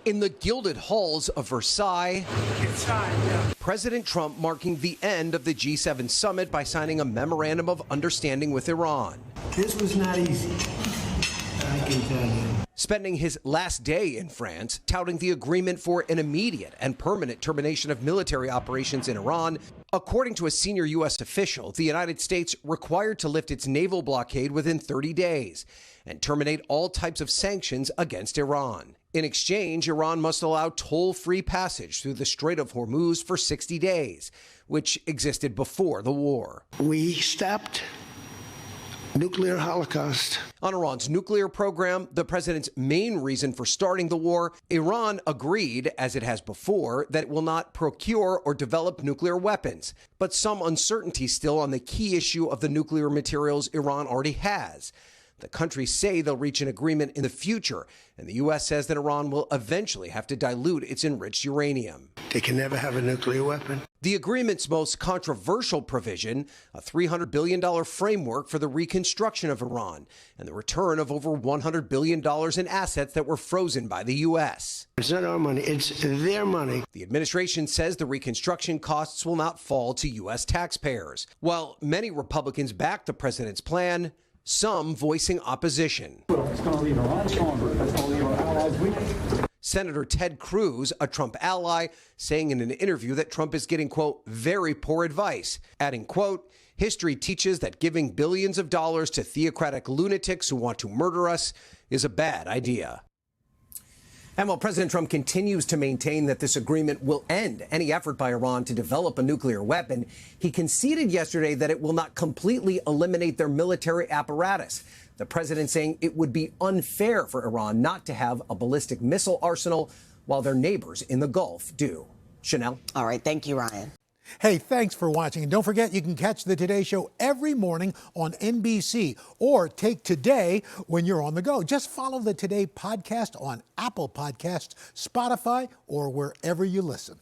In the gilded halls of Versailles, President Trump marking the end of the G7 summit by signing a memorandum of understanding with Iran. This was not easy, I can tell you. Spending his last day in France, touting the agreement for an immediate and permanent termination of military operations in Iran. According to a senior U.S. official, the United States required to lift its naval blockade within 30 days and terminate all types of sanctions against Iran. In exchange, Iran must allow toll-free passage through the Strait of Hormuz for 60 days, which existed before the war. We stopped nuclear holocaust. On Iran's nuclear program, the president's main reason for starting the war, Iran agreed, as it has before, that it will not procure or develop nuclear weapons. But some uncertainty still on the key issue of the nuclear materials Iran already has. The countries say they'll reach an agreement in the future, and the U.S. says that Iran will eventually have to dilute its enriched uranium. They can never have a nuclear weapon. The agreement's most controversial provision, a $300 billion framework for the reconstruction of Iran and the return of over $100 billion in assets that were frozen by the U.S. It's not our money, it's their money. The administration says the reconstruction costs will not fall to U.S. taxpayers. While many Republicans back the president's plan, some voicing opposition. It's going to leave Iran stronger. It's going to leave our allies weak. Senator Ted Cruz, a Trump ally, saying in an interview that Trump is getting, quote, very poor advice, adding, quote, history teaches that giving billions of dollars to theocratic lunatics who want to murder us is a bad idea. And while President Trump continues to maintain that this agreement will end any effort by Iran to develop a nuclear weapon, he conceded yesterday that it will not completely eliminate their military apparatus. The president saying it would be unfair for Iran not to have a ballistic missile arsenal while their neighbors in the Gulf do. Chanel? All right. Thank you, Ryan. Hey, thanks for watching. And don't forget, you can catch the Today Show every morning on NBC or take Today when you're on the go. Just follow the Today podcast on Apple Podcasts, Spotify, or wherever you listen.